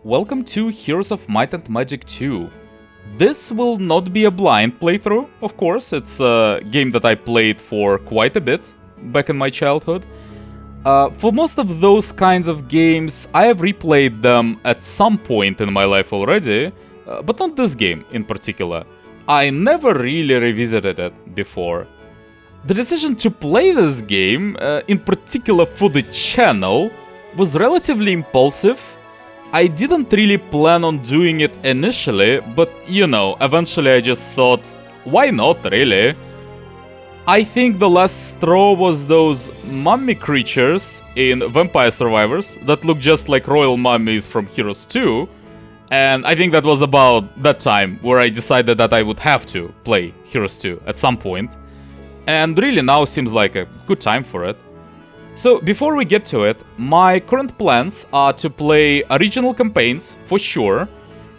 welcome to Heroes of Might and Magic 2. This will not be a blind playthrough, of course, it's a game that I played for quite a bit back in my childhood. For most of those kinds of games, I have replayed them at some point in my life already, but not this game in particular. I never really revisited it before. The decision to play this game, in particular for the channel, was relatively impulsive. I didn't really plan on doing it initially, but you know, eventually I just thought, why not really? I think the last straw was those mummy creatures in Vampire Survivors that look just like royal mummies from Heroes 2, and I think that was about that time where I decided that I would have to play Heroes 2 at some point, and really now seems like a good time for it. So, before we get to it, my current plans are to play original campaigns, for sure,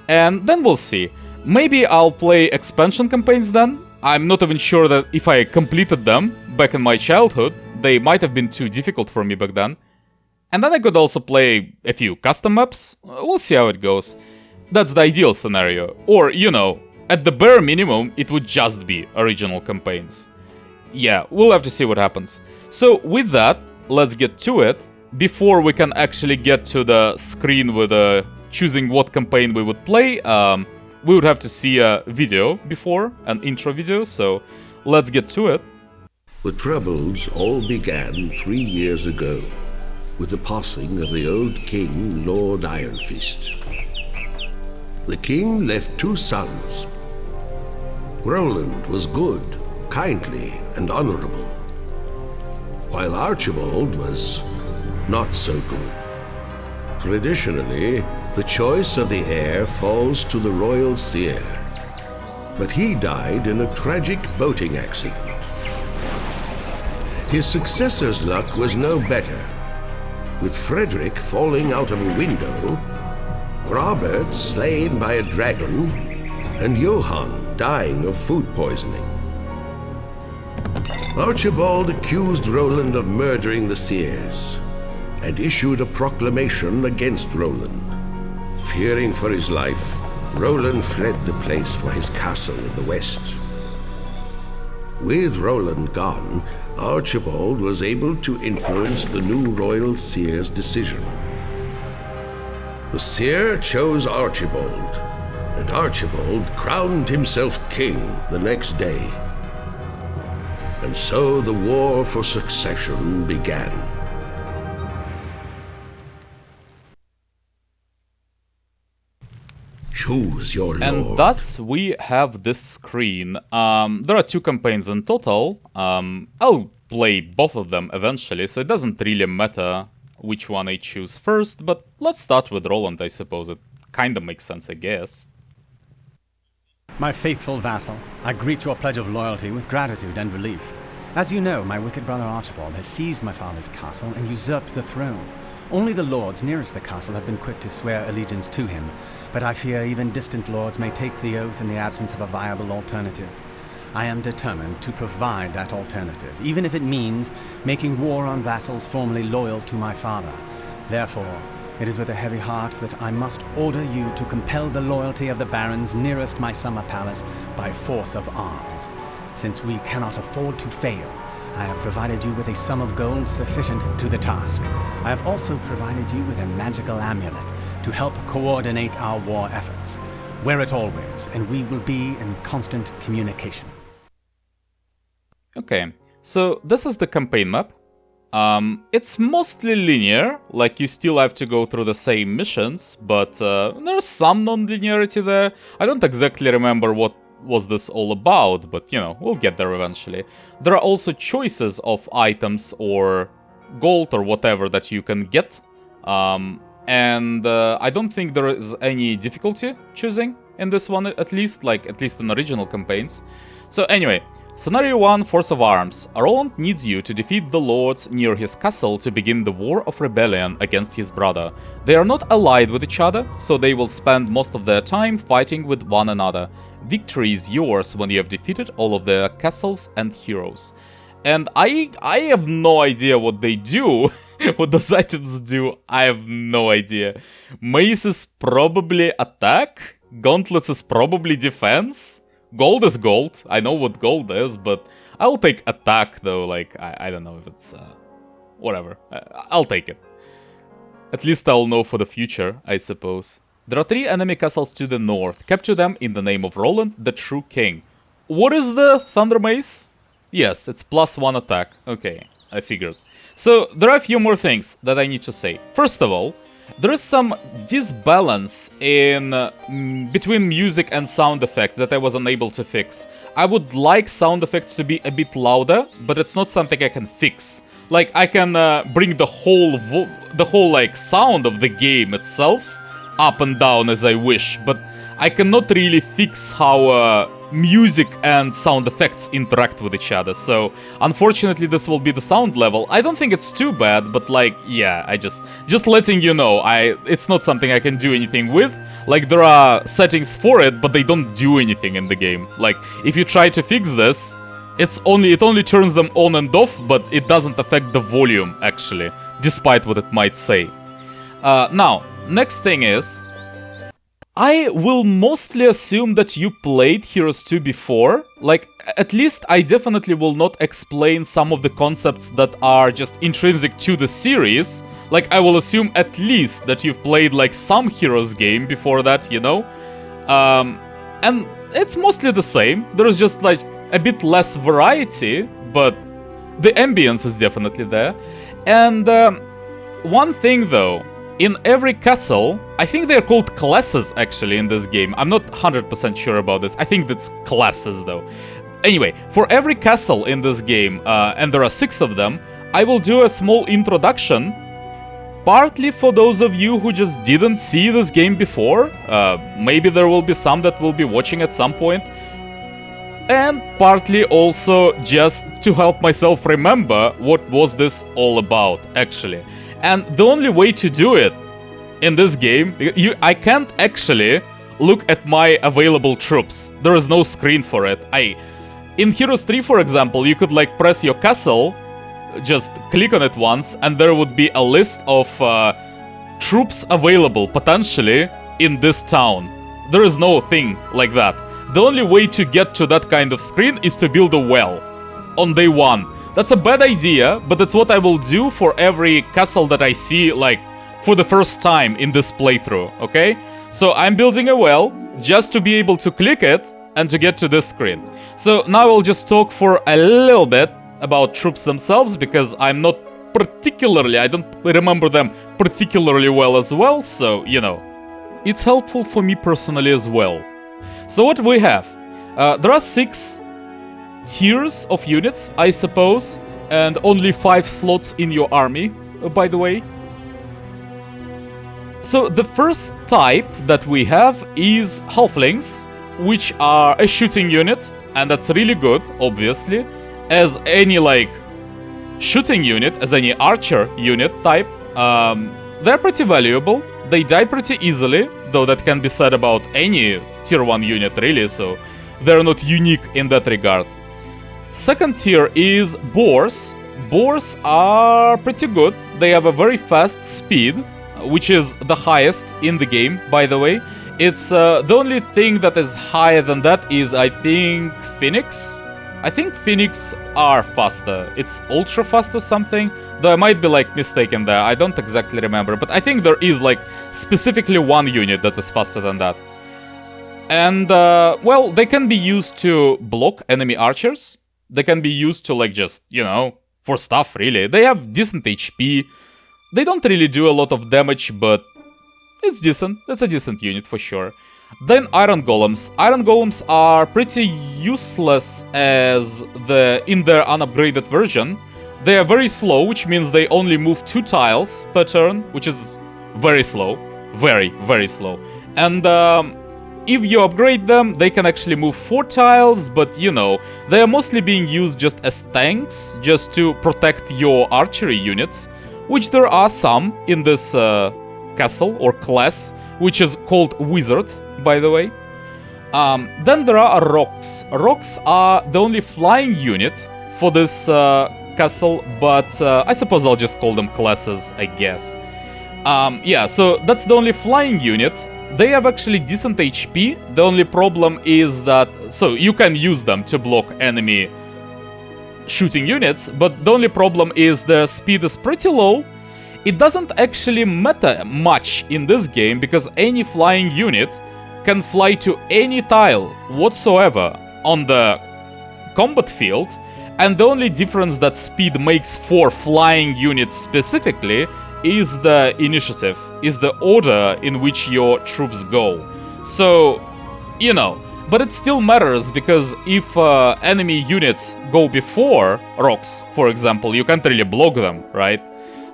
and then we'll see. Maybe I'll play expansion campaigns then. I'm not even sure that if I completed them back in my childhood, they might have been too difficult for me back then. And then I could also play a few custom maps. We'll see how it goes. That's the ideal scenario. Or, you know, at the bare minimum, it would just be original campaigns. Yeah, we'll have to see what happens. So, with that, let's get to it. Before we can actually get to the screen with choosing what campaign we would play, we would have to see a video before, an intro video, so let's get to it. The troubles all began 3 years ago, with the passing of the old king, Lord Ironfist. The king left 2 sons. Roland was good, kindly, and honorable, while Archibald was not so good. Traditionally, the choice of the heir falls to the royal seer, but he died in a tragic boating accident. His successor's luck was no better, with Frederick falling out of a window, Robert slain by a dragon, and Johann dying of food poisoning. Archibald accused Roland of murdering the seers and issued a proclamation against Roland. Fearing for his life, Roland fled the place for his castle in the west. With Roland gone, Archibald was able to influence the new royal seer's decision. The seer chose Archibald, and Archibald crowned himself king the next day. And so the war for succession began. Choose your lord. And thus we have this screen. There are 2 campaigns in total. I'll play both of them eventually, so it doesn't really matter which one I choose first, but let's start with Roland, I suppose. It kinda makes sense, I guess. My faithful vassal, I greet your pledge of loyalty with gratitude and relief. As you know, my wicked brother Archibald has seized my father's castle and usurped the throne. Only the lords nearest the castle have been quick to swear allegiance to him, but I fear even distant lords may take the oath in the absence of a viable alternative. I am determined to provide that alternative, even if it means making war on vassals formerly loyal to my father. Therefore, it is with a heavy heart that I must order you to compel the loyalty of the barons nearest my summer palace by force of arms. Since we cannot afford to fail, I have provided you with a sum of gold sufficient to the task. I have also provided you with a magical amulet to help coordinate our war efforts. Wear it always, and we will be in constant communication. Okay, so this is the campaign map. It's mostly linear, like you still have to go through the same missions, but there's some non-linearity there. I don't exactly remember what was this all about, but you know, we'll get there eventually. There are also choices of items or gold or whatever that you can get, and I don't think there is any difficulty choosing in this one, at least in original campaigns. So anyway, Scenario 1, Force of Arms. Roland needs you to defeat the lords near his castle to begin the War of Rebellion against his brother. They are not allied with each other, so they will spend most of their time fighting with one another. Victory is yours when you have defeated all of their castles and heroes. And I have no idea what they do, What those items do, I have no idea. Mace is probably attack. Gauntlets is probably defense. Gold is gold. I know what gold is, but I'll take attack though. Like, I don't know if it's... whatever. I'll take it. At least I'll know for the future, I suppose. There are 3 enemy castles to the north. Capture them in the name of Roland, the true king. What is the Thunder Mace? Yes, it's +1 attack. Okay, I figured. So, there are a few more things that I need to say. First of all, there is some disbalance in between music and sound effects that I was unable to fix. I would like sound effects to be a bit louder, but it's not something I can fix. Like, I can bring the whole like sound of the game itself up and down as I wish, but I cannot really fix how music and sound effects interact with each other. So unfortunately this will be the sound level. I don't think it's too bad, but like, yeah, I just letting you know, it's not something I can do anything with. Like, there are settings for it, but they don't do anything in the game. Like, if you try to fix this, it only turns them on and off, but it doesn't affect the volume actually, despite what it might say. Now, next thing is, I will mostly assume that you played Heroes 2 before. Like, at least I definitely will not explain some of the concepts that are just intrinsic to the series. Like, I will assume at least that you've played, like, some Heroes game before that, you know? And it's mostly the same. There's just, like, a bit less variety, but the ambience is definitely there. And one thing, though. In every castle, I think they're called classes actually in this game. I'm not 100% sure about this. I think that's classes though. Anyway, for every castle in this game, and there are 6 of them, I will do a small introduction. Partly for those of you who just didn't see this game before. Maybe there will be some that will be watching at some point. And partly also just to help myself remember what was this all about actually. And the only way to do it in this game, I can't actually look at my available troops. There is no screen for it. In Heroes 3, for example, you could like press your castle, just click on it once, and there would be a list of troops available, potentially, in this town. There is no thing like that. The only way to get to that kind of screen is to build a well on day 1. That's a bad idea, but that's what I will do for every castle that I see, like, for the first time in this playthrough, okay? So I'm building a well, just to be able to click it, and to get to this screen. So now I'll just talk for a little bit about troops themselves, because I'm not particularly, I don't remember them particularly well as well, so, you know. It's helpful for me personally as well. So what we have? There are 6 tiers of units, I suppose, and only 5 slots in your army, by the way. So the first type that we have is halflings, which are a shooting unit, and that's really good, obviously, as any like shooting unit, as any archer unit type. They're pretty valuable. They die pretty easily, though that can be said about any tier 1 unit really, so they're not unique in that regard. Second tier is boars. Boars are pretty good. They have a very fast speed, which is the highest in the game, by the way. It's the only thing that is higher than that is, I think, Phoenix. I think Phoenix are faster. It's ultra fast or something, though I might be like mistaken there. I don't exactly remember, but I think there is like specifically one unit that is faster than that. And well, they can be used to block enemy archers. They can be used to like just, you know, for stuff really. They have decent HP. They don't really do a lot of damage, but it's decent. It's a decent unit for sure. Then Iron Golems. Iron Golems are pretty useless as in their unupgraded version. They are very slow, which means they only move 2 tiles per turn, which is very slow. Very, very slow. And if you upgrade them, they can actually move 4 tiles, but you know, they are mostly being used just as tanks, just to protect your archery units, which there are some in this castle or class, which is called Wizard, by the way. Then there are rocks. Rocks are the only flying unit for this castle, but I suppose I'll just call them classes, I guess. Yeah, so that's the only flying unit. They have actually decent HP. The only problem is that... So, you can use them to block enemy shooting units, but the only problem is the speed is pretty low. It doesn't actually matter much in this game, because any flying unit can fly to any tile whatsoever on the combat field, and the only difference that speed makes for flying units specifically is the initiative, is the order in which your troops go. So, you know, but it still matters, because if enemy units go before rocks, for example, you can't really block them, right?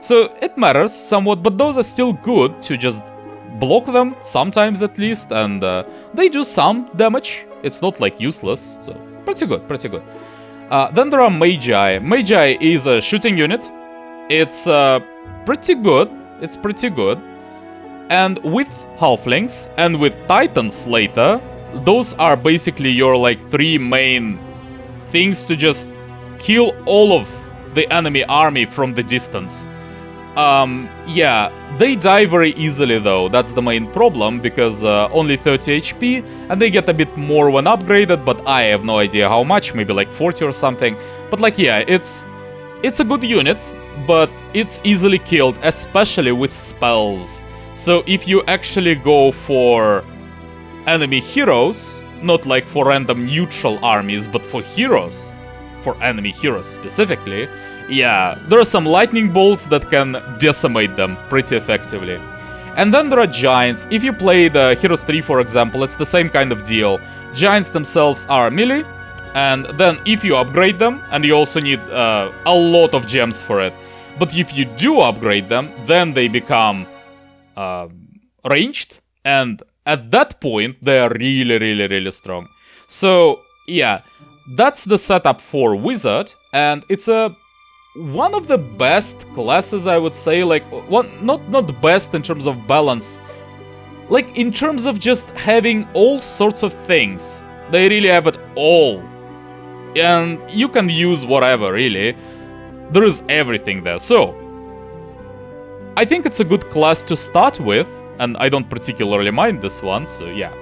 So it matters somewhat, but those are still good to just block them, sometimes at least, and they do some damage. It's not like useless, so pretty good, pretty good. Then there are Magi. Magi is a shooting unit. It's pretty good, it's pretty good. And with Halflings and with Titans later, those are basically your like 3 main things to just kill all of the enemy army from the distance. Yeah, they die very easily though, that's the main problem, because only 30 HP, and they get a bit more when upgraded, but I have no idea how much, maybe like 40 or something. But like, yeah, it's a good unit, but it's easily killed, especially with spells. So if you actually go for enemy heroes, not like for random neutral armies, but for heroes, for enemy heroes specifically, yeah, there are some lightning bolts that can decimate them pretty effectively. And then there are giants. If you play the Heroes 3, for example, it's the same kind of deal. Giants themselves are melee, and then if you upgrade them, and you also need a lot of gems for it, but if you do upgrade them, then they become ranged, and at that point, they are really, really, really strong. So, yeah, that's the setup for Wizard, and it's one of the best classes, I would say. Like, not best in terms of balance, like in terms of just having all sorts of things. They really have it all, and you can use whatever, really. There is everything there. So I think it's a good class to start with, and I don't particularly mind this one, so yeah,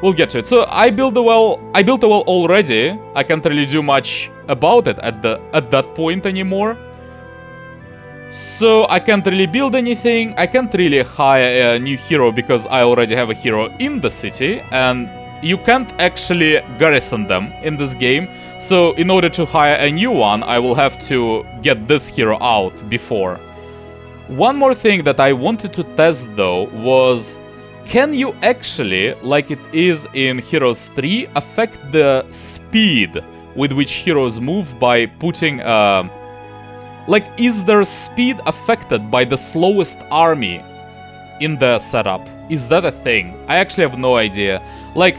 we'll get to it. So I built a well already. I can't really do much about it at that point anymore. So I can't really build anything. I can't really hire a new hero because I already have a hero in the city, and you can't actually garrison them in this game. So in order to hire a new one, I will have to get this hero out before. One more thing that I wanted to test though was, can you actually, like it is in Heroes 3, affect the speed with which heroes move by putting... like, is their speed affected by the slowest army in the setup? Is that a thing? I actually have no idea. Like,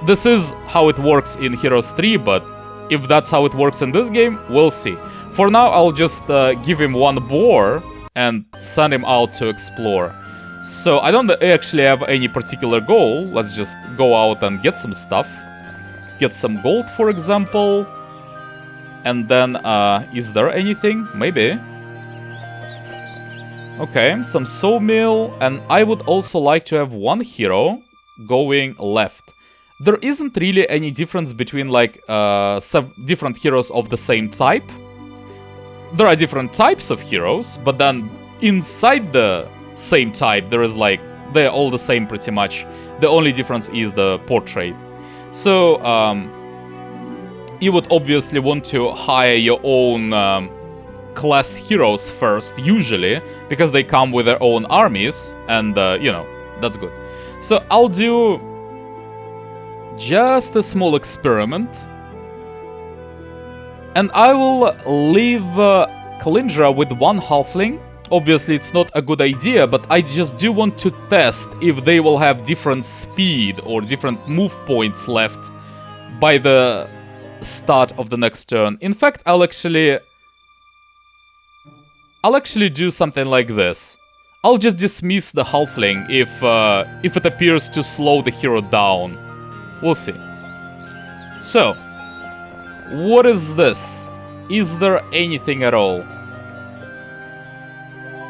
this is how it works in Heroes 3, but if that's how it works in this game, we'll see. For now, I'll just give him one boar and send him out to explore. So I don't actually have any particular goal. Let's just go out and get some stuff. Get some gold, for example. And then, is there anything? Maybe. Okay, some sawmill. And I would also like to have one hero going left. There isn't really any difference between, like, different heroes of the same type. There are different types of heroes, but then inside the same type, there is, like, they're all the same pretty much. The only difference is the portrait. So, you would obviously want to hire your own class heroes first, usually, because they come with their own armies, and, you know, that's good. So I'll do just a small experiment, and I will leave Kalindra with one halfling. Obviously, it's not a good idea, but I just do want to test if they will have different speed or different move points left by the start of the next turn. In fact, I'll actually do something like this. I'll just dismiss the halfling if it appears to slow the hero down. We'll see. So, what is this? is there anything at all?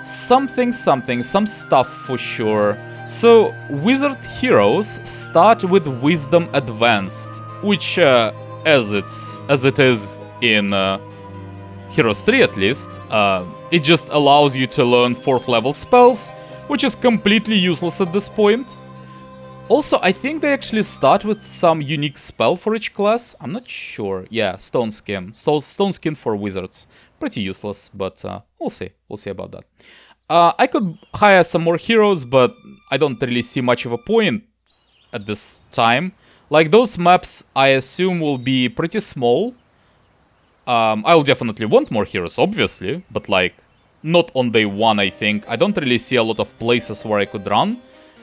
Something, some stuff for sure. So, wizard heroes start with Wisdom Advanced, which, as it is in Heroes 3 at least, it just allows you to learn 4th level spells, which is completely useless at this point. Also, I think they actually start with some unique spell for each class. I'm not sure. Yeah, Stone Skin. So, Stone Skin for wizards. Pretty useless, but we'll see. We'll see about that. I could hire some more heroes, but I don't really see much of a point at this time. Like, those maps, I assume, will be pretty small. I'll definitely want more heroes, obviously, but, like, not on day one, I think. I don't really see a lot of places where I could run,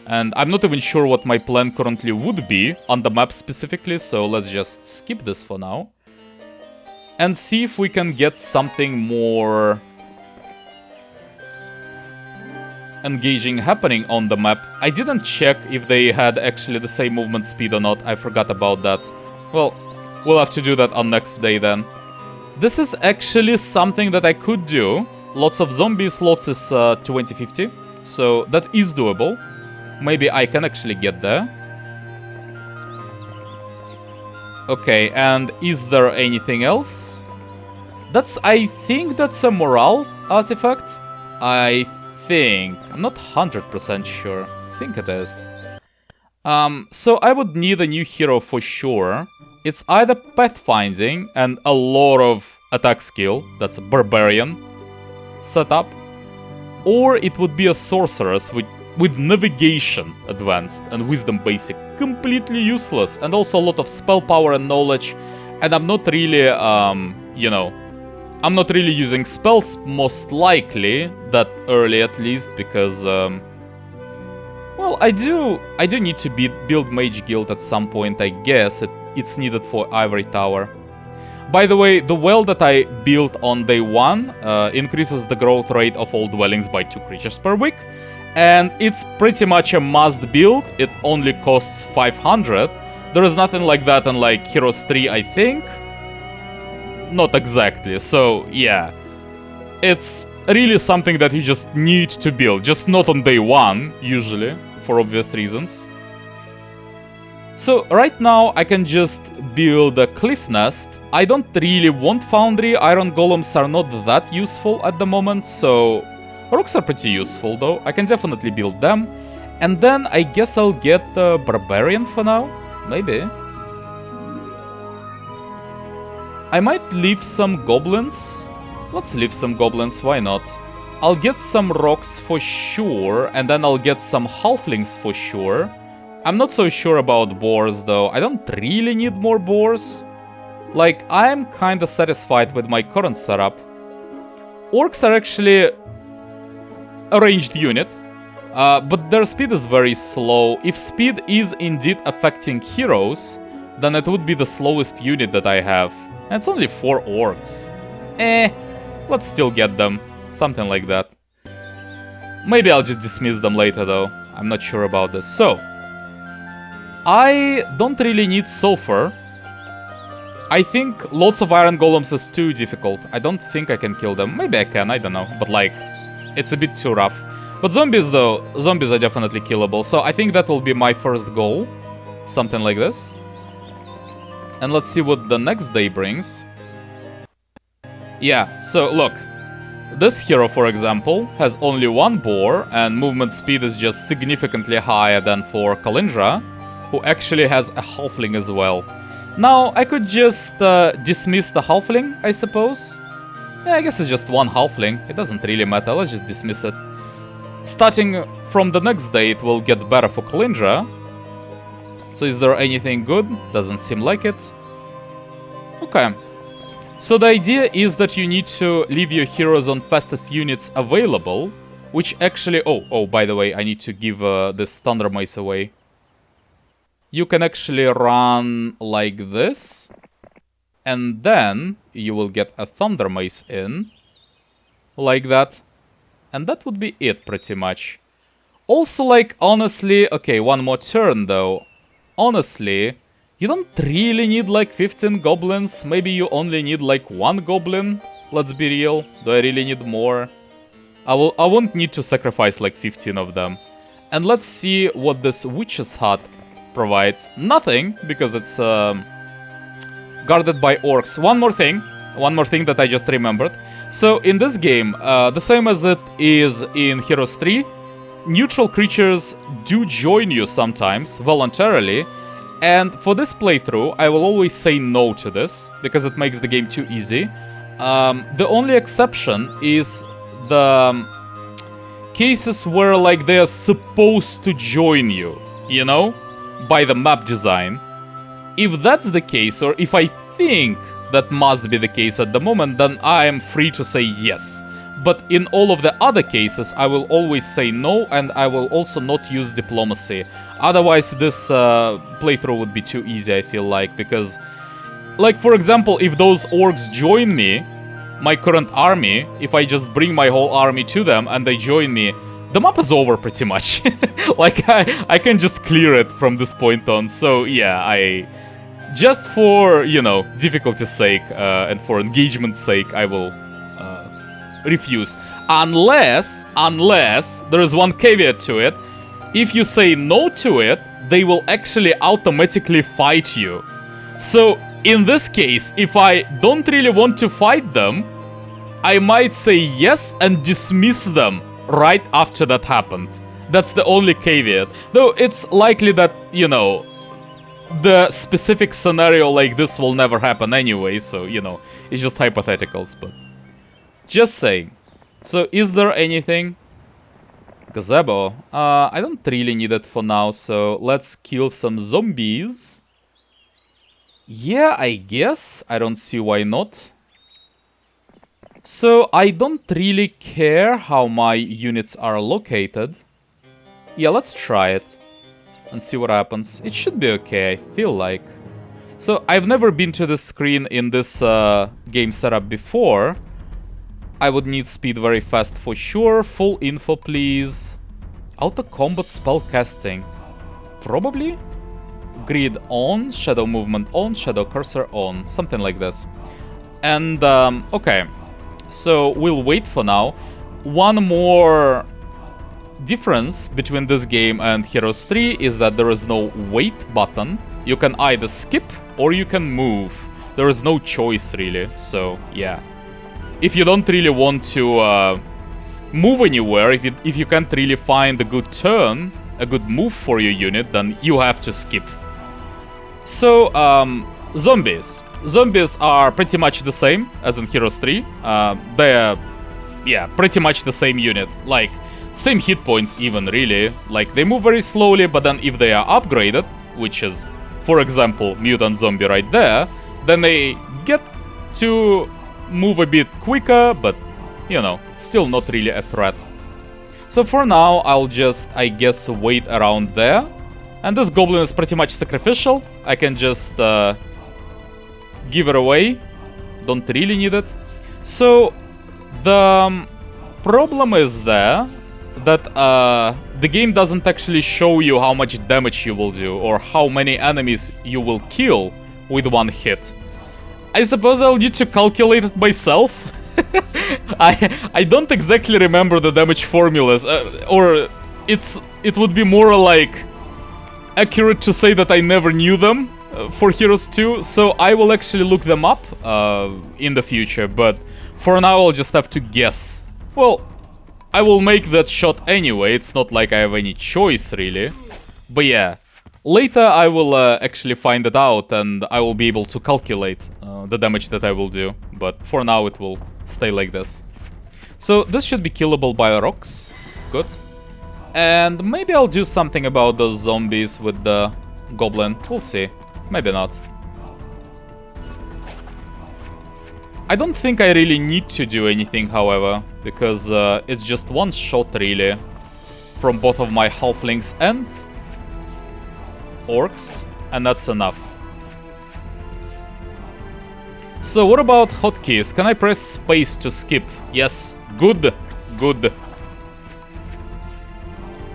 and I'm not even sure what my plan currently would be on the map specifically, so let's just skip this for now. And see if we can get something more engaging happening on the map. I didn't check if they had actually the same movement speed or not. I forgot about that. Well, we'll have to do that on next day then. This is actually something that I could do. Lots of zombie slots is 2050, so that is doable. Maybe I can actually get there. Okay, and is there anything else? I think that's a morale artifact. I think. I'm not 100% sure. I think it is. So I would need a new hero for sure. It's either pathfinding and a lot of attack skill, that's a barbarian setup, or it would be a sorceress with navigation advanced and wisdom basic. Completely useless, and also a lot of spell power and knowledge. And I'm not really, you know, I'm not really using spells, most likely, that early at least, because, well, I do need to build Mage Guild at some point, I guess. It's needed for Ivory Tower. By the way, the well that I built on day 1 increases the growth rate of all dwellings by 2 creatures per week, and it's pretty much a must build. It only costs 500. There is nothing like that in, like, Heroes 3, I think. Not exactly, so yeah. It's really something that you just need to build, just not on day 1, usually, for obvious reasons. So right now I can just build a cliff nest. I don't really want foundry, iron golems are not that useful at the moment, so rooks are pretty useful though, I can definitely build them. And then I guess I'll get the barbarian for now, maybe. I might leave some goblins. Let's leave some goblins, why not? I'll get some rocks for sure, and then I'll get some halflings for sure. I'm not so sure about boars though. I don't really need more boars. Like, I'm kinda satisfied with my current setup. Orcs are actually a ranged unit, but their speed is very slow. If speed is indeed affecting heroes, then it would be the slowest unit that I have. And it's only 4 orcs. Let's still get them. Something like that. Maybe I'll just dismiss them later though. I'm not sure about this. So, I don't really need sulfur. I think lots of iron golems is too difficult. I don't think I can kill them. Maybe I can, I don't know. But like, it's a bit too rough. But zombies though, zombies are definitely killable. So I think that will be my first goal. Something like this. And let's see what the next day brings. Yeah, so look. This hero, for example, has only 1 boar, and movement speed is just significantly higher than for Kalindra, who actually has a halfling as well. Now, I could just dismiss the halfling, I suppose. Yeah, I guess it's just 1 halfling. It doesn't really matter, let's just dismiss it. Starting from the next day, it will get better for Kalindra. So is there anything good? Doesn't seem like it. Okay. So the idea is that you need to leave your heroes on fastest units available, which actually... Oh, by the way, I need to give this Thunder Mace away. You can actually run like this, and then you will get a Thunder Mace in, like that. And that would be it, pretty much. Also, like, honestly... Okay, one more turn, though. Honestly, You don't really need like 15 goblins. Maybe you only need like 1 goblin. Let's be real. Do I really need more? I won't need to sacrifice like 15 of them. And let's see what this witch's hut provides. Nothing, because it's guarded by orcs. One more thing that I just remembered. So in this game, the same as it is in Heroes 3, neutral creatures do join you sometimes, voluntarily. And for this playthrough, I will always say no to this, because it makes the game too easy. The only exception is the cases where like they are supposed to join you, you know, by the map design. If that's the case, or if I think that must be the case at the moment, then I am free to say yes. But in all of the other cases, I will always say no, and I will also not use diplomacy. Otherwise, this playthrough would be too easy, I feel like, because, like, for example, if those orcs join me, my current army, if I just bring my whole army to them and they join me, the map is over pretty much. Like, I can just clear it from this point on. So, yeah, just for, you know, difficulty's sake and for engagement's sake, I will refuse. Unless there is one caveat to it. If you say no to it, they will actually automatically fight you. So, in this case, if I don't really want to fight them, I might say yes and dismiss them right after that happened. That's the only caveat. Though it's likely that, you know, the specific scenario like this will never happen anyway, so, you know, it's just hypotheticals, but just saying. So, is there anything? Gazebo. I don't really need it for now, so let's kill some zombies. Yeah, I guess. I don't see why not. So, I don't really care how my units are located. Yeah, let's try it and see what happens. It should be okay, I feel like. So, I've never been to this screen in this game setup before. I would need speed very fast for sure. Full info, please. Auto combat spell casting. Probably? Grid on, shadow movement on, shadow cursor on. Something like this. And, okay. So, we'll wait for now. One more difference between this game and Heroes 3 is that there is no wait button. You can either skip or you can move. There is no choice, really. So, yeah. If you don't really want to move anywhere, if you can't really find a good turn, a good move for your unit, then you have to skip. So, zombies. Zombies are pretty much the same as in Heroes 3. They're, yeah, pretty much the same unit. Like, same hit points even, really. Like, they move very slowly, but then if they are upgraded, which is, for example, mutant zombie right there, then they get to move a bit quicker, but, you know, still not really a threat. So for now, I'll just, I guess, wait around there. And this goblin is pretty much sacrificial. I can just give it away. Don't really need it. So the problem is there that the game doesn't actually show you how much damage you will do or how many enemies you will kill with one hit. I suppose I'll need to calculate it myself. I don't exactly remember the damage formulas, or it would be more like accurate to say that I never knew them for Heroes 2, so I will actually look them up in the future, but for now I'll just have to guess. Well, I will make that shot anyway, it's not like I have any choice really, but yeah. Later I will actually find it out and I will be able to calculate the damage that I will do, but for now it will stay like this. So this should be killable by rocks, good. And maybe I'll do something about those zombies with the goblin, we'll see, maybe not. I don't think I really need to do anything, however, because it's just one shot really from both of my halflings and orcs, and that's enough. So what about hotkeys? Can I press space to skip? Yes, good, good.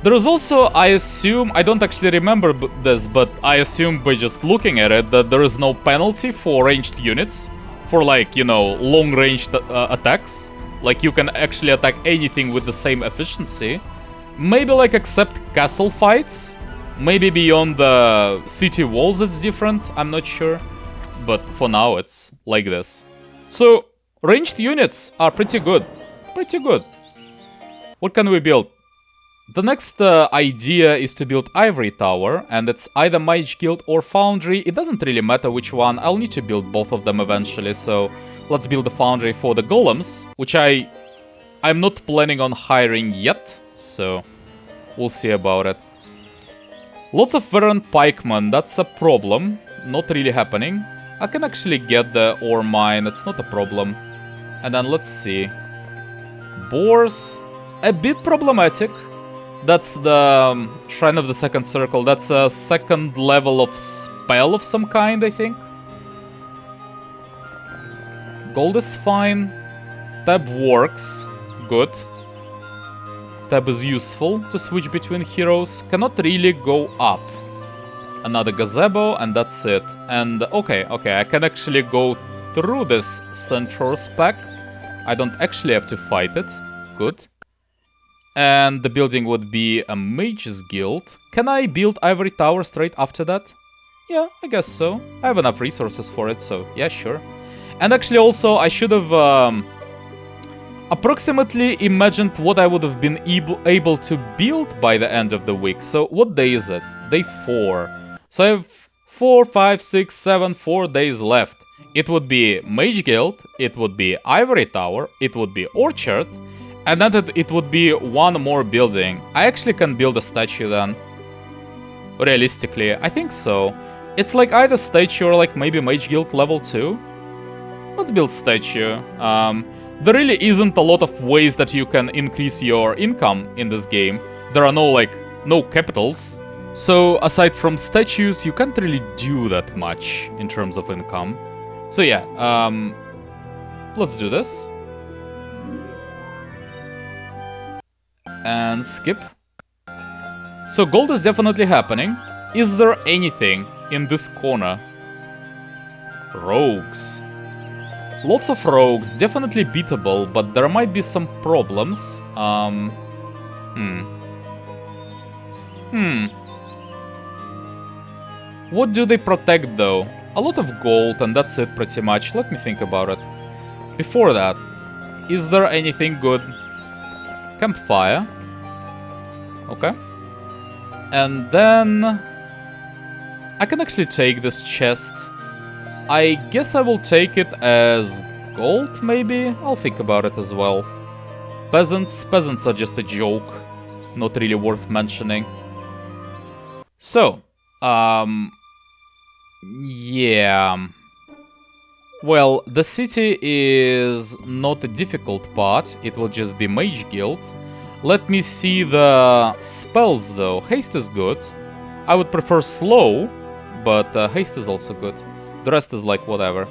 There is also, I assume, I don't actually remember this, but I assume by just looking at it that there is no penalty for ranged units. For like, you know, long-ranged attacks. Like you can actually attack anything with the same efficiency. Maybe like except castle fights. Maybe beyond the city walls it's different, I'm not sure. But for now it's like this. So, ranged units are pretty good. Pretty good. What can we build? The next idea is to build Ivory Tower, and it's either Mage Guild or Foundry. It doesn't really matter which one, I'll need to build both of them eventually, so let's build a Foundry for the Golems, which I'm not planning on hiring yet, so we'll see about it. Lots of Verant Pikemen, that's a problem, not really happening. I can actually get the ore mine, it's not a problem. And then let's see. Boars, a bit problematic. That's the Shrine of the Second Circle. That's a second level of spell of some kind, I think. Gold is fine. Tab works. Good. Tab is useful to switch between heroes. Cannot really go up. Another gazebo, and that's it. And okay, I can actually go through this Centaur spec. I don't actually have to fight it. Good. And the building would be a Mage's Guild. Can I build Ivory Tower straight after that? Yeah, I guess so. I have enough resources for it, so yeah, sure. And actually also, I should have approximately imagined what I would have been able to build by the end of the week. So what day is it? Day 4. So I have 4, 5, 6, 7, 4 days left. It would be Mage Guild, it would be Ivory Tower, it would be Orchard, and then it would be one more building. I actually can build a statue then. Realistically, I think so. It's like either statue or like maybe Mage Guild level 2. Let's build statue. There really isn't a lot of ways that you can increase your income in this game. There are no capitals. So aside from statues, you can't really do that much in terms of income. So yeah, let's do this. And skip. So gold is definitely happening. Is there anything in this corner? Rogues. Lots of rogues, definitely beatable, but there might be some problems. What do they protect though? A lot of gold, and that's it pretty much. Let me think about it. Before that, is there anything good? Campfire. Okay. And then I can actually take this chest. I guess I will take it as gold, maybe? I'll think about it as well. Peasants are just a joke. Not really worth mentioning. So, yeah. Well, the city is not a difficult part. It will just be Mage Guild. Let me see the spells though. Haste is good. I would prefer slow, but haste is also good. The rest is like whatever.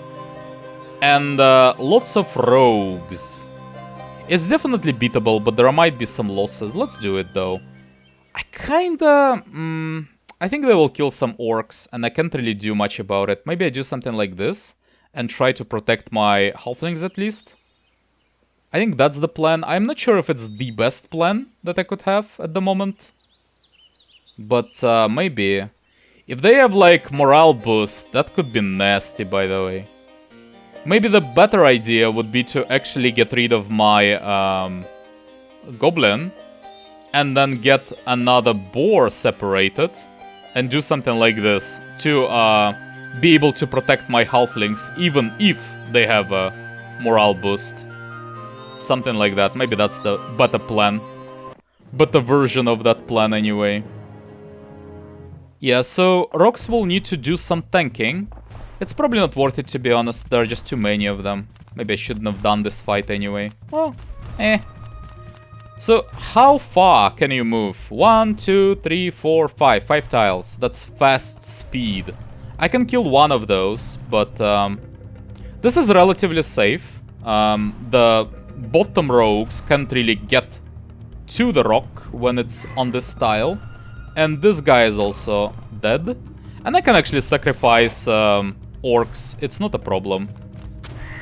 And lots of rogues. It's definitely beatable, but there might be some losses. Let's do it though. I kinda... I think they will kill some orcs, and I can't really do much about it. Maybe I do something like this, and try to protect my halflings at least. I think that's the plan. I'm not sure if it's the best plan that I could have at the moment. But maybe. If they have like morale boost, that could be nasty, by the way. Maybe the better idea would be to actually get rid of my goblin. And then get another boar separated. And do something like this to be able to protect my halflings, even if they have a morale boost. Something like that. Maybe that's the better plan. Better version of that plan anyway. Yeah, so rocks will need to do some tanking. It's probably not worth it, to be honest. There are just too many of them. Maybe I shouldn't have done this fight anyway. Well, So, how far can you move? 1, 2, 3, 4, 5. 5 tiles. That's fast speed. I can kill one of those, but this is relatively safe. The bottom rogues can't really get to the rock when it's on this tile. And this guy is also dead. And I can actually sacrifice orcs. It's not a problem.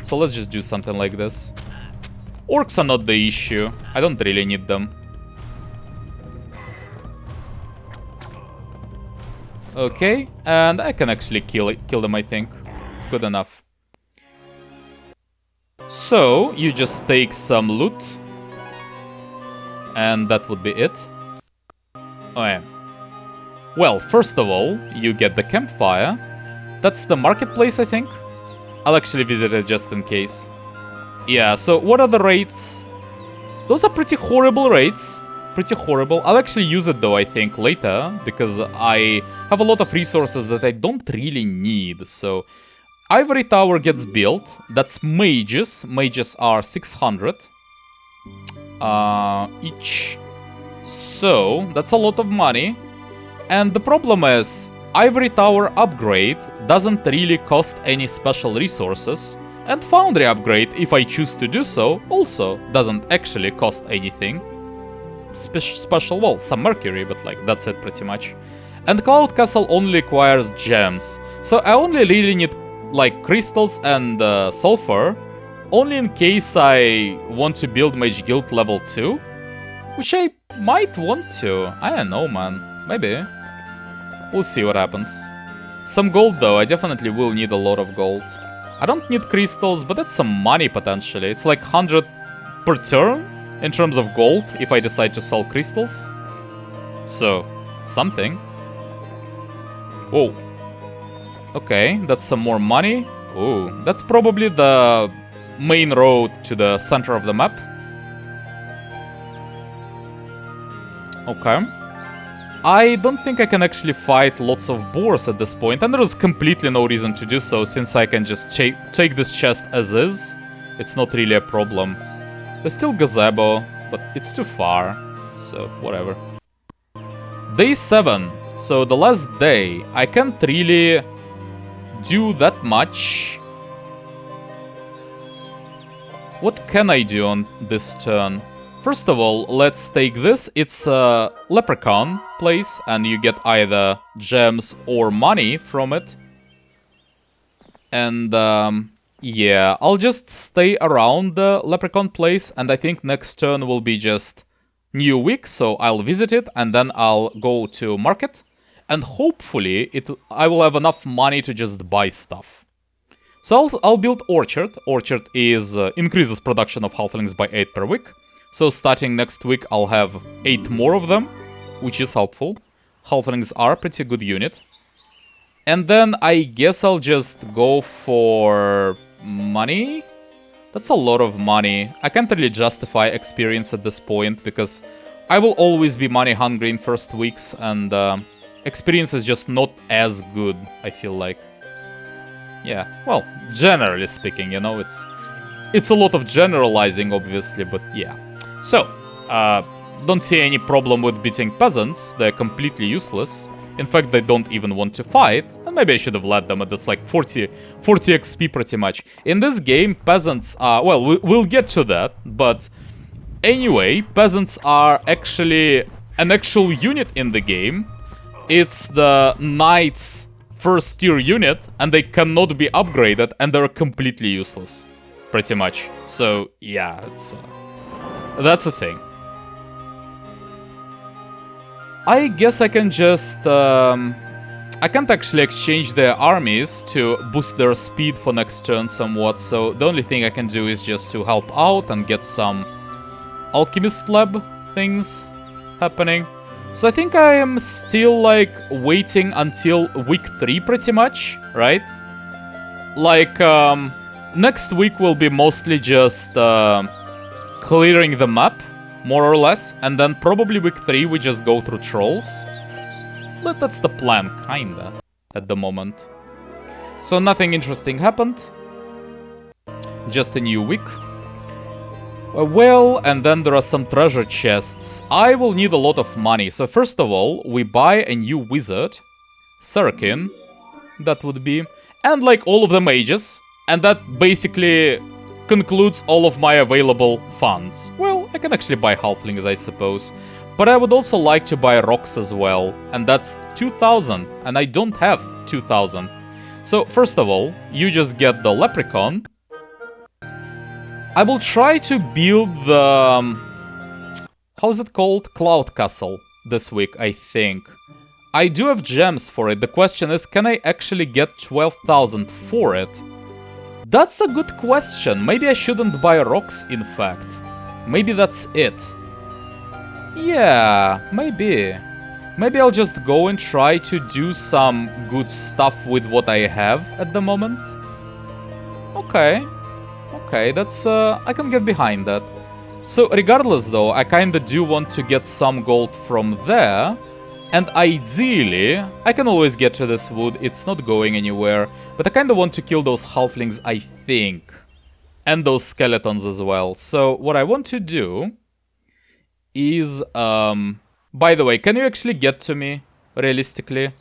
So let's just do something like this. Orcs are not the issue. I don't really need them. Okay, and I can actually kill them, I think. Good enough. So, you just take some loot. And that would be it. Oh yeah. Well, first of all, you get the campfire. That's the marketplace, I think. I'll actually visit it just in case. Yeah, so what are the rates? Those are pretty horrible rates. Pretty horrible. I'll actually use it though, I think, later. Because I have a lot of resources that I don't really need. So, Ivory Tower gets built. That's mages. Mages are 600 each. So, that's a lot of money. And the problem is, Ivory Tower upgrade doesn't really cost any special resources. And Foundry upgrade, if I choose to do so, also doesn't actually cost anything. Special, well, some mercury, but like, that's it pretty much. And Cloud Castle only requires gems. So I only really need, like, crystals and sulfur. Only in case I want to build Mage Guild level 2. Which I might want to. I don't know, man. Maybe. We'll see what happens. Some gold, though. I definitely will need a lot of gold. I don't need crystals, but that's some money, potentially. It's like 100 per turn in terms of gold, if I decide to sell crystals. So, something. Whoa. Okay, that's some more money. Ooh, that's probably the main road to the center of the map. Okay. I don't think I can actually fight lots of boars at this point, and there is completely no reason to do so, since I can just take this chest as is. It's not really a problem. There's still gazebo, but it's too far, so whatever. Day 7, so the last day. I can't really do that much. What can I do on this turn? First of all, let's take this. It's a leprechaun place, and you get either gems or money from it. And, yeah, I'll just stay around the leprechaun place, and I think next turn will be just new week, so I'll visit it, and then I'll go to market. And hopefully, I will have enough money to just buy stuff. So I'll build Orchard. Orchard is increases production of halflings by 8 per week. So starting next week, I'll have 8 more of them, which is helpful. Halflings are a pretty good unit. And then I guess I'll just go for money. That's a lot of money. I can't really justify experience at this point, because I will always be money hungry in first weeks, and experience is just not as good, I feel like. Yeah, well, generally speaking, you know, it's a lot of generalizing, obviously, but yeah. So, don't see any problem with beating peasants. They're completely useless. In fact, they don't even want to fight. And maybe I should have led them, and that's like 40 XP pretty much. In this game, peasants are... Well, we'll get to that, but... Anyway, peasants are actually an actual unit in the game. It's the knights' first tier unit, and they cannot be upgraded, and they're completely useless. Pretty much. So, yeah, it's... that's the thing. I guess I can just... I can't actually exchange their armies to boost their speed for next turn somewhat, so the only thing I can do is just to help out and get some alchemist lab things happening. So I think I am still, like, waiting until week 3 pretty much, right? Like, next week will be mostly just clearing the map, more or less, and then probably week 3 we just go through trolls. But that's the plan, kinda, at the moment. So nothing interesting happened. Just a new week. Well, and then there are some treasure chests. I will need a lot of money. So first of all, we buy a new wizard. Sarakin, that would be. And like all of the mages. And that basically concludes all of my available funds. Well, I can actually buy halflings, I suppose. But I would also like to buy rocks as well. And that's 2,000. And I don't have 2,000. So, first of all, you just get the leprechaun. I will try to build the... how is it called? Cloud Castle this week, I think. I do have gems for it. The question is, can I actually get 12,000 for it? That's a good question. Maybe I shouldn't buy rocks, in fact. Maybe that's it. Yeah, maybe. Maybe I'll just go and try to do some good stuff with what I have at the moment. Okay. Okay, that's... I can get behind that. So, regardless though, I kinda do want to get some gold from there. And ideally, I can always get to this wood, it's not going anywhere. But I kinda want to kill those halflings, I think. And those skeletons as well. So, what I want to do is... by the way, can you actually get to me, realistically?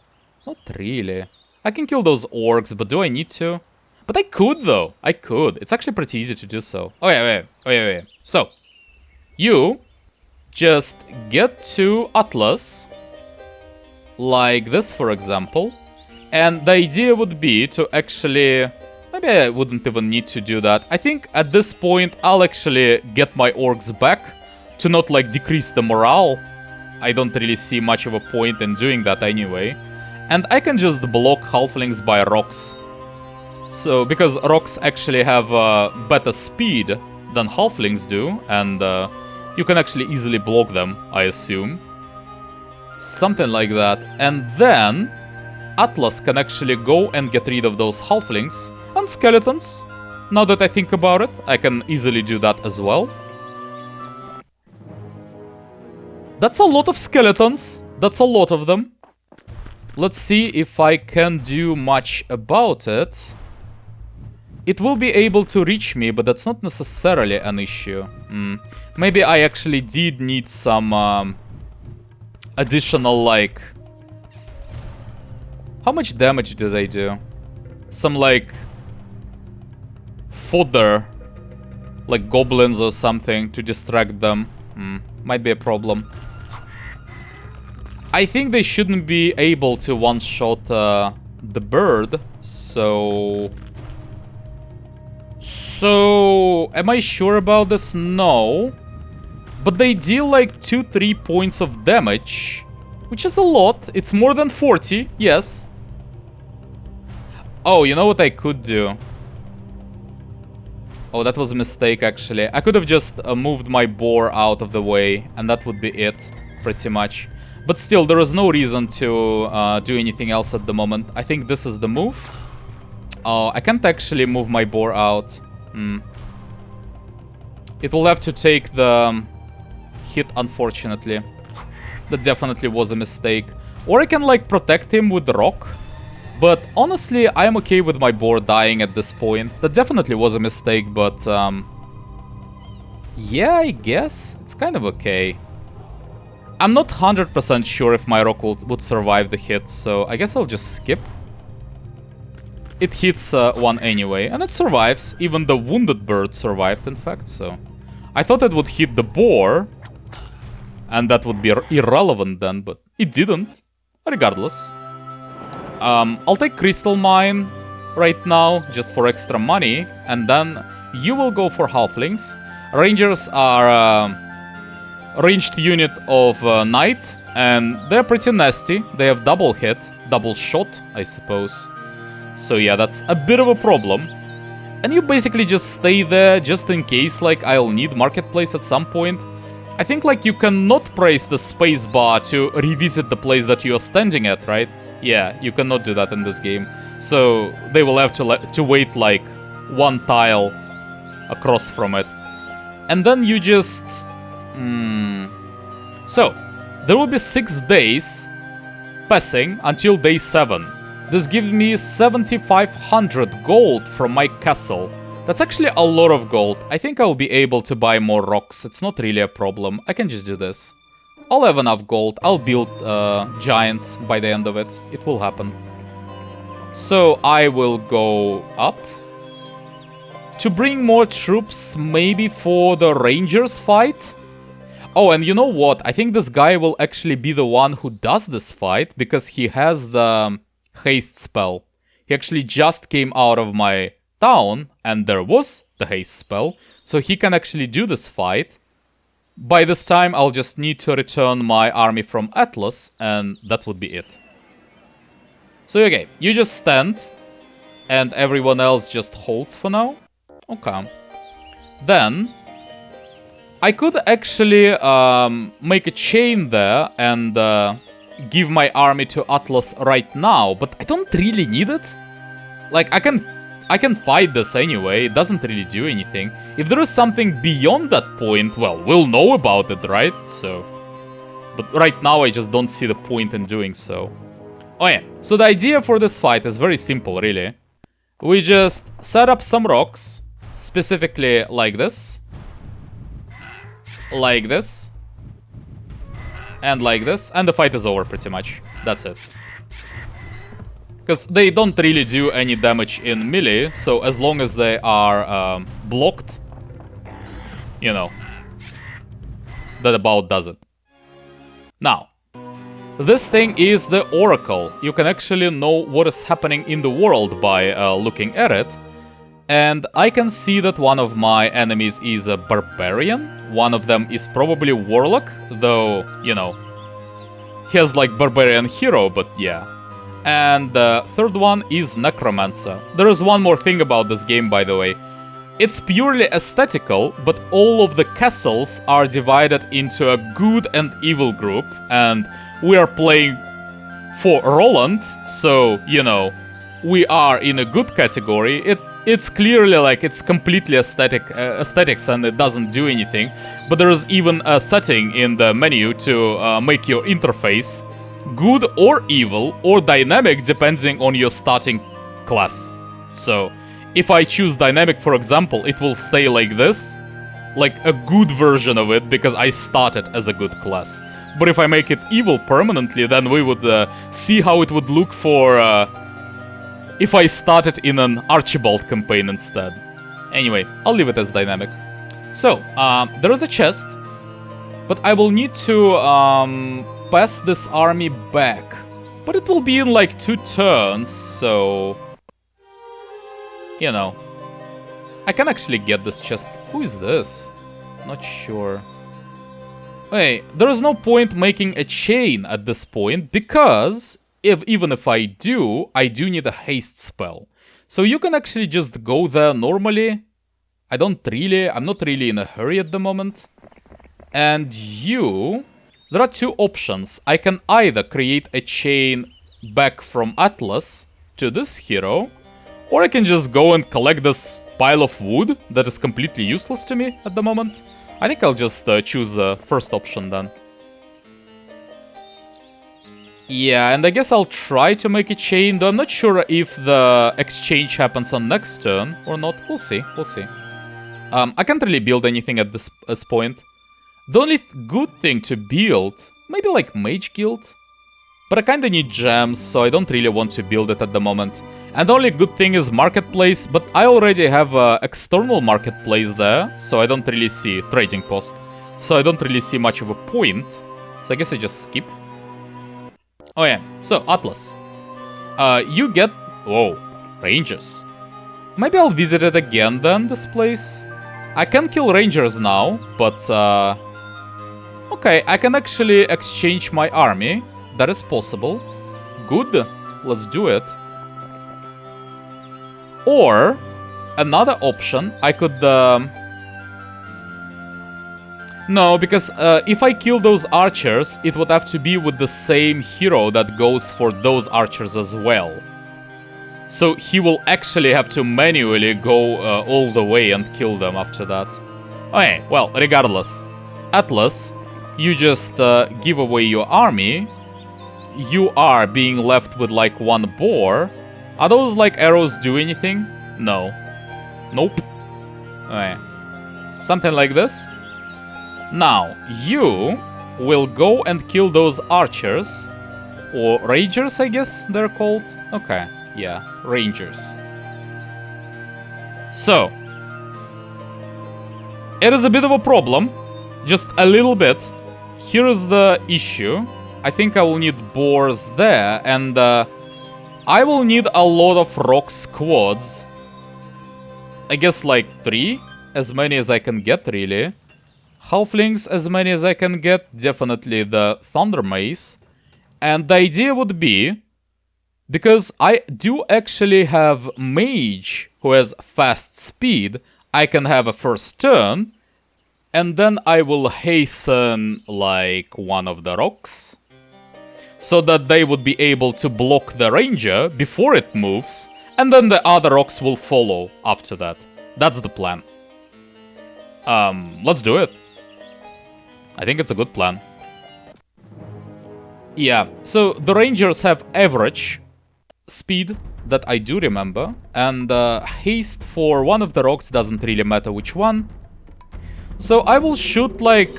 Not really. I can kill those orcs, but do I need to? But I could, though. I could. It's actually pretty easy to do so. Oh, yeah, wait. So, you just get to Atlas... like this, for example. And the idea would be to actually... maybe I wouldn't even need to do that. I think at this point I'll actually get my orcs back to not, like, decrease the morale. I don't really see much of a point in doing that anyway. And I can just block halflings by rocks. So, because rocks actually have better speed than halflings do. And you can actually easily block them, I assume. Something like that. And then Atlas can actually go and get rid of those halflings and skeletons. Now that I think about it, I can easily do that as well. That's a lot of skeletons. That's a lot of them. Let's see if I can do much about it. It will be able to reach me, but that's not necessarily an issue. Maybe I actually did need some... additional, like... how much damage do they do? Some, like... fodder. Like goblins or something to distract them. Might be a problem. I think they shouldn't be able to one-shot the bird, so... So... am I sure about this? No. But they deal like 2-3 points of damage, which is a lot. It's more than 40, yes. Oh, you know what I could do? Oh, that was a mistake, actually. I could have just moved my boar out of the way, and that would be it, pretty much. But still, there is no reason to do anything else at the moment. I think this is the move. Oh, I can't actually move my boar out. It will have to take the... hit, unfortunately. That definitely was a mistake. Or I can, like, protect him with the rock. But honestly, I am okay with my boar dying at this point. That definitely was a mistake, but... yeah, I guess. It's kind of okay. I'm not 100% sure if my rock would survive the hit, so I guess I'll just skip. It hits one anyway, and it survives. Even the wounded bird survived, in fact, so... I thought it would hit the boar, and that would be irrelevant then, but it didn't. Regardless. I'll take Crystal Mine right now, just for extra money, and then you will go for Halflings. Rangers are ranged unit of Knight, and they're pretty nasty. They have double hit, double shot, I suppose. So yeah, that's a bit of a problem. And you basically just stay there just in case, like, I'll need Marketplace at some point. I think, like, you cannot press the spacebar to revisit the place that you are standing at, right? Yeah, you cannot do that in this game. So they will have to wait, like, one tile across from it. And then you just... So, there will be 6 days passing until day 7. This gives me 7,500 gold from my castle. That's actually a lot of gold. I think I'll be able to buy more rocks. It's not really a problem. I can just do this. I'll have enough gold. I'll build giants by the end of it. It will happen. So I will go up. To bring more troops, maybe for the Rangers fight. Oh, and you know what? I think this guy will actually be the one who does this fight, because he has the haste spell. He actually just came out of my town, and there was the haste spell, so he can actually do this fight. By this time, I'll just need to return my army from Atlas, and that would be it. So okay, you just stand, and everyone else just holds for now. Okay. Then I could actually make a chain there and give my army to Atlas right now, but I don't really need it. Like, I can fight this anyway, it doesn't really do anything. If there is something beyond that point, well, we'll know about it, right? So, but right now I just don't see the point in doing so. Oh yeah, so the idea for this fight is very simple, really. We just set up some rocks, specifically like this, and like this, and the fight is over pretty much. That's it. Because they don't really do any damage in melee, so as long as they are blocked, you know, that about does it. Now, this thing is the Oracle. You can actually know what is happening in the world by looking at it. And I can see that one of my enemies is a Barbarian. One of them is probably Warlock, though, you know, he has like Barbarian hero, but yeah. And the third one is Necromancer. There is one more thing about this game, by the way. It's purely aesthetical, but all of the castles are divided into a good and evil group, and we are playing for Roland, so, you know, we are in a good category. It's clearly like it's completely aesthetics and it doesn't do anything, but there is even a setting in the menu to make your interface good or evil or dynamic depending on your starting class. So if I choose dynamic, for example, it will stay like this, like a good version of it, because I started as a good class. But if I make it evil permanently, then we would see how it would look for if I started in an Archibald campaign instead. Anyway, I'll leave it as dynamic. So, there is a chest, but I will need to pass this army back. But it will be in like 2 turns, so, you know, I can actually get this chest. Who is this? Not sure. Hey, there is no point making a chain at this point, because even if I do need a haste spell. So you can actually just go there normally. I'm not really in a hurry at the moment. And there are 2 options. I can either create a chain back from Atlas to this hero, or I can just go and collect this pile of wood that is completely useless to me at the moment. I think I'll just choose the first option then. Yeah, and I guess I'll try to make a chain, though I'm not sure if the exchange happens on next turn or not. We'll see, we'll see. I can't really build anything at this point. The only good thing to build, maybe like Mage Guild, but I kinda need gems, so I don't really want to build it at the moment. And the only good thing is Marketplace, but I already have an external Marketplace there, so I don't really see Trading Post. So I don't really see much of a point, so I guess I just skip. Oh yeah, so Atlas. You get... Whoa, Rangers. Maybe I'll visit it again then, this place. I can kill Rangers now, but... Okay, I can actually exchange my army. That is possible. Good, let's do it. Or, another option, I could... No, because if I kill those archers, it would have to be with the same hero that goes for those archers as well. So he will actually have to manually go all the way and kill them after that. Okay, well, regardless. Atlas, you just give away your army. You are being left with like 1 boar. Are those like arrows do anything? No. Nope. Okay. Something like this. Now, you will go and kill those archers. Or rangers, I guess they're called. Okay, yeah, rangers. So, it is a bit of a problem, just a little bit. Here is the issue. I think I will need boars there, and I will need a lot of rock squads. I guess like 3, as many as I can get, really. Halflings, as many as I can get, definitely the Thunder Mace. And the idea would be, because I do actually have Mage who has fast speed, I can have a first turn, and then I will hasten like one of the rocks, so that they would be able to block the ranger before it moves, and then the other rocks will follow after that. That's the plan. Let's do it. I think it's a good plan. Yeah, so the rangers have average speed that I do remember, and haste for one of the rocks doesn't really matter which one. So I will shoot like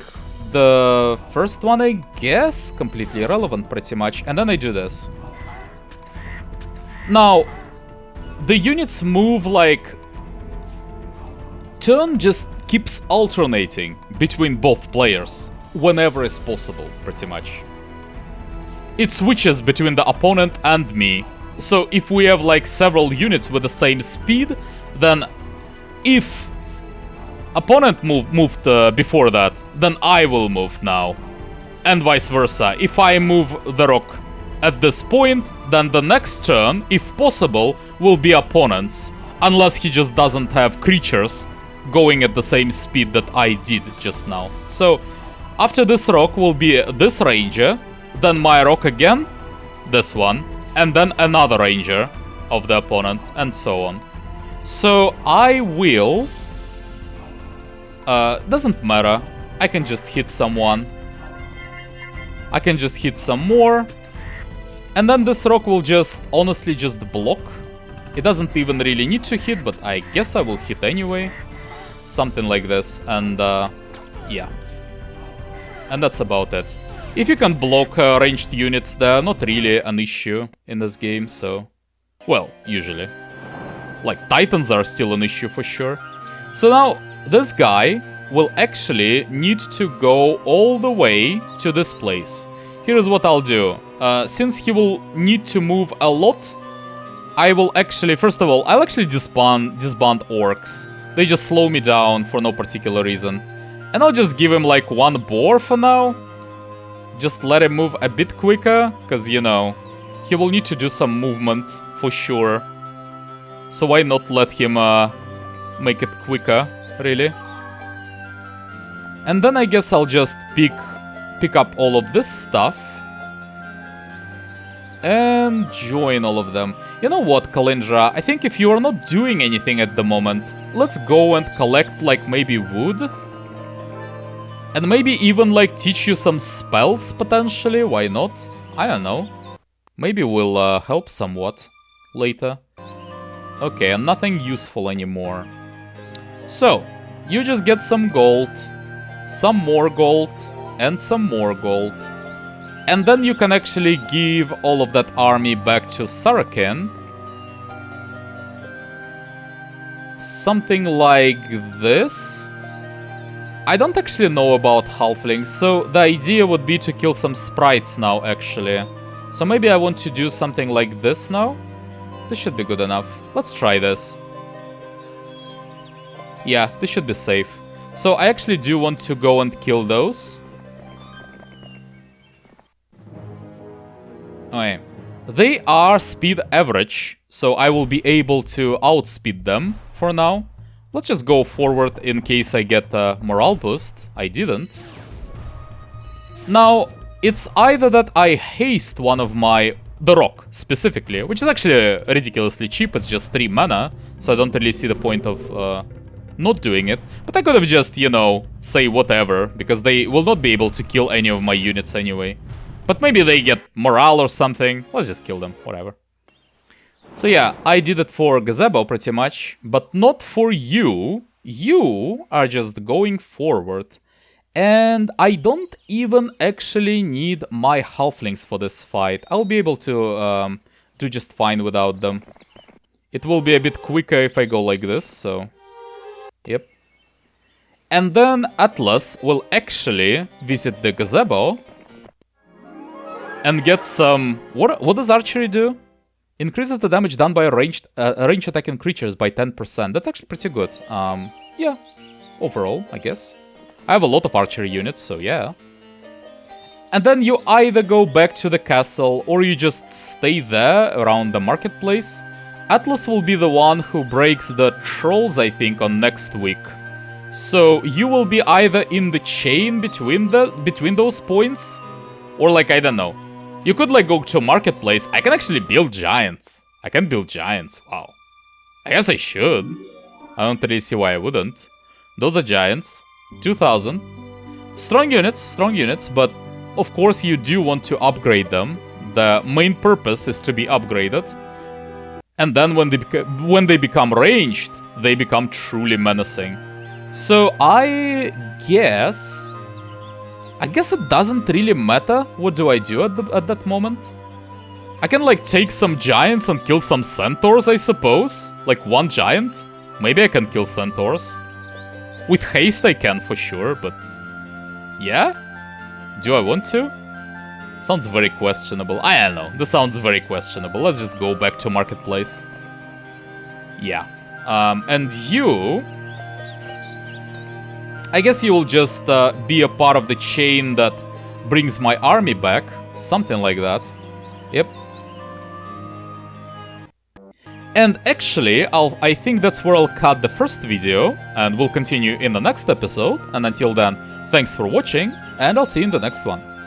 the first one, I guess, completely irrelevant pretty much, and then I do this. Now, the units move like... Turn just keeps alternating between both players, whenever is possible, pretty much. It switches between the opponent and me. So if we have like several units with the same speed, then if opponent moved before that, then I will move now. And vice versa. If I move the rock at this point, then the next turn, if possible, will be opponent's. Unless he just doesn't have creatures going at the same speed that I did just now. So after this rock will be this ranger, then my rock again, this one, and then another ranger of the opponent, and so on. So I will... doesn't matter. I can just hit someone. I can just hit some more. And then this rock will just, honestly, just block. It doesn't even really need to hit, but I guess I will hit anyway. Something like this, and yeah. And that's about it. If you can block ranged units, they're not really an issue in this game, so... Well, usually. Like, Titans are still an issue for sure. So now, this guy will actually need to go all the way to this place. Here's what I'll do. Since he will need to move a lot, I will actually... First of all, I'll actually disband orcs. They just slow me down for no particular reason. And I'll just give him like one boar for now. Just let him move a bit quicker, because, you know, he will need to do some movement for sure. So why not let him make it quicker, really? And then I guess I'll just pick up all of this stuff and join all of them. You know what, Kalindra? I think if you are not doing anything at the moment, let's go and collect, like, maybe wood. And maybe even, like, teach you some spells, potentially. Why not? I don't know. Maybe we'll help somewhat later. Okay, and nothing useful anymore. So, you just get some gold, some more gold, and some more gold. And then you can actually give all of that army back to Sarakin. Something like this. I don't actually know about halflings, so the idea would be to kill some sprites now, actually. So maybe I want to do something like this now. This should be good enough. Let's try this. Yeah, this should be safe. So I actually do want to go and kill those. Okay. They are speed average, so I will be able to outspeed them for now. Let's just go forward in case I get a morale boost. I didn't. Now, it's either that I haste one of my... The rock, specifically, which is actually ridiculously cheap. It's just 3 mana, so I don't really see the point of not doing it. But I could have just, you know, say whatever, because they will not be able to kill any of my units anyway. But maybe they get morale or something. Let's just kill them, whatever. So yeah, I did it for Gazebo pretty much, but not for you. You are just going forward. And I don't even actually need my halflings for this fight. I'll be able to do just fine without them. It will be a bit quicker if I go like this, so... Yep. And then Atlas will actually visit the gazebo and get some... What does archery do? Increases the damage done by ranged attacking creatures by 10%. That's actually pretty good. Yeah, overall, I guess. I have a lot of archery units, so yeah. And then you either go back to the castle or you just stay there around the marketplace. Atlas will be the one who breaks the trolls, I think, on next week. So you will be either in the chain between those points, or like, I don't know. You could like go to marketplace. I can actually build giants. I can build giants. Wow. I guess I should. I don't really see why I wouldn't. Those are giants. 2000. Strong units, but of course you do want to upgrade them. The main purpose is to be upgraded. And then when they become ranged, they become truly menacing. So I guess it doesn't really matter what do I do at that moment. I can like take some giants and kill some centaurs, I suppose. Like one giant. Maybe I can kill centaurs. With haste I can for sure, but... yeah? Do I want to? Sounds very questionable. I don't know. This sounds very questionable. Let's just go back to marketplace. Yeah. And you... I guess you will just be a part of the chain that brings my army back. Something like that. Yep. And actually, I think that's where I'll cut the first video, and we'll continue in the next episode. And until then, thanks for watching, and I'll see you in the next one.